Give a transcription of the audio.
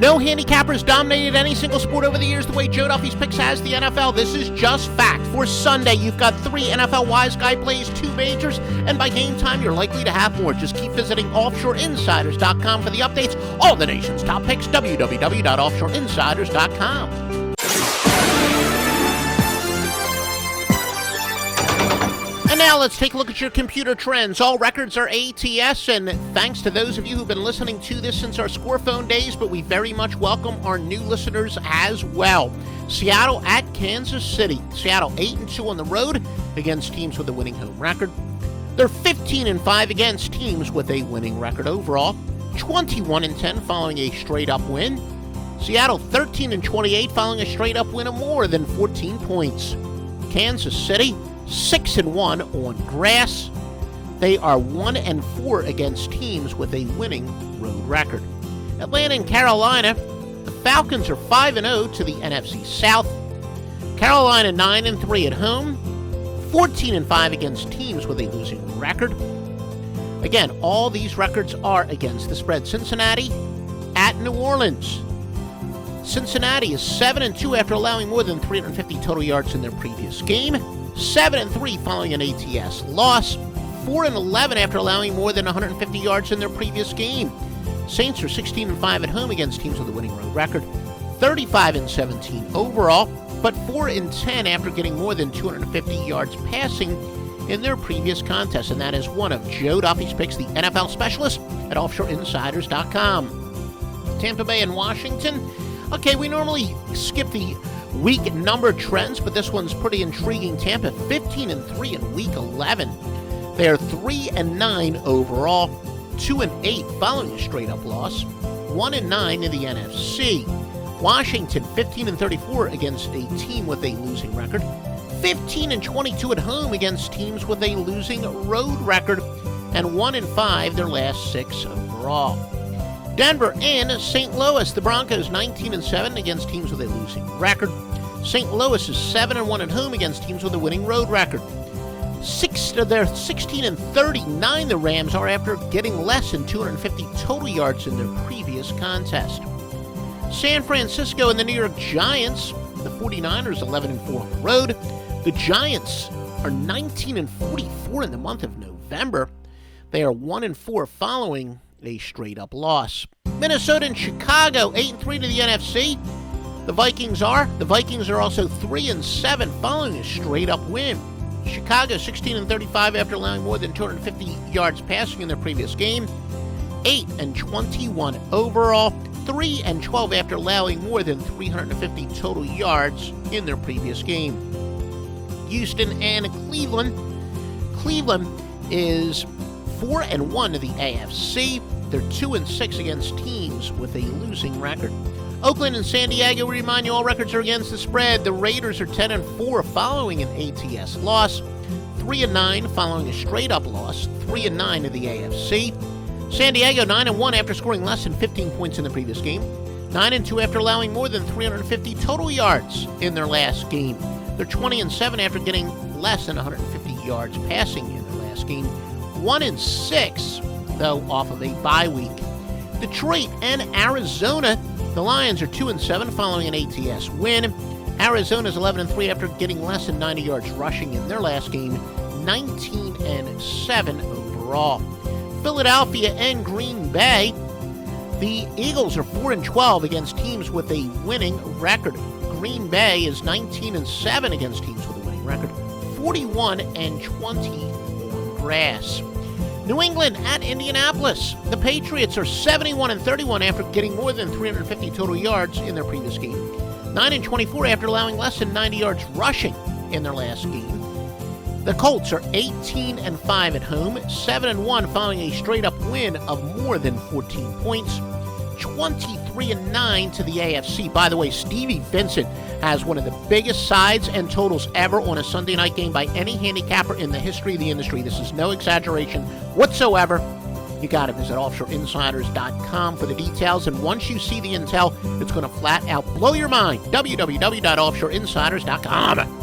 No handicappers dominated any single sport over the years the way Joe Duffy's Picks has the NFL. This is just fact. For Sunday, you've got 3 NFL Wise Guy plays, 2 majors, and by game time, you're likely to have more. Just keep visiting offshoreinsiders.com for the updates. All the nation's top picks, www.offshoreinsiders.com. And now let's take a look at your computer trends. All records are ATS, and thanks to those of you who've been listening to this since our Score Phone days, but we very much welcome our new listeners as well. Seattle at Kansas City. Seattle 8-2 on the road against teams with a winning home record. They're 15-5 against teams with a winning record overall. 21-10 following a straight-up win. Seattle 13-28 following a straight-up win of more than 14 points. Kansas City 6-1 on grass. They are 1-4 against teams with a winning road record. Atlanta and Carolina. The Falcons are 5-0 to the NFC South. Carolina 9-3 at home. 14-5 against teams with a losing record. Again, all these records are against the spread. Cincinnati at New Orleans. Cincinnati is 7-2 after allowing more than 350 total yards in their previous game. 7-3 following an ATS loss. 4-11 after allowing more than 150 yards in their previous game. Saints are 16-5 at home against teams with a winning road record. 35-17 overall, but 4-10 after getting more than 250 yards passing in their previous contest. And that is one of Joe Duffy's Picks, the NFL specialist at offshoreinsiders.com. Tampa Bay and Washington. Okay, we normally skip the week number trends, but this one's pretty intriguing. Tampa 15-3 in week 11. They are 3-9 overall, 2-8 following a straight-up loss, 1-9 in the NFC. Washington 15-34 against a team with a losing record, 15-22 at home against teams with a losing road record, and 1-5 their last 6 overall. Denver and St. Louis. The Broncos 19-7 against teams with a losing record. St. Louis is 7-1 at home against teams with a winning road record. They're 16-39. The Rams are after getting less than 250 total yards in their previous contest. San Francisco and the New York Giants. The 49ers 11-4 on the road. The Giants are 19-44 in the month of November. They are 1-4 following a straight-up loss. Minnesota and Chicago, 8-3 to the NFC. The Vikings are also 3-7 following a straight-up win. Chicago 16-35 after allowing more than 250 yards passing in their previous game. 8-21 overall. 3-12 after allowing more than 350 total yards in their previous game. Houston and Cleveland. Cleveland is 4-1 to the AFC. They're 2-6 against teams with a losing record. Oakland and San Diego, we remind you, all records are against the spread. The Raiders are 10-4 following an ATS loss. 3-9 following a straight-up loss. 3-9 to the AFC. San Diego 9-1 after scoring less than 15 points in the previous game. 9-2 after allowing more than 350 total yards in their last game. They're 20-7 after getting less than 150 yards passing in their last game. 1-6, though, off of a bye week. Detroit and Arizona. The Lions are 2-7 following an ATS win. Arizona's 11-3 after getting less than 90 yards rushing in their last game. 19-7 overall. Philadelphia and Green Bay. The Eagles are 4-12 against teams with a winning record. Green Bay is 19-7 against teams with a winning record. 41-20 on grass. New England at Indianapolis. The Patriots are 71-31 after getting more than 350 total yards in their previous game. 9-24 after allowing less than 90 yards rushing in their last game. The Colts are 18-5 at home, 7-1 following a straight-up win of more than 14 points. 23-9 to the AFC. By the way, Stevie Vincent has one of the biggest sides and totals ever on a Sunday night game by any handicapper in the history of the industry. This is no exaggeration whatsoever. You got to visit offshoreinsiders.com for the details, and once you see the intel, it's going to flat out blow your mind. www.offshoreinsiders.com.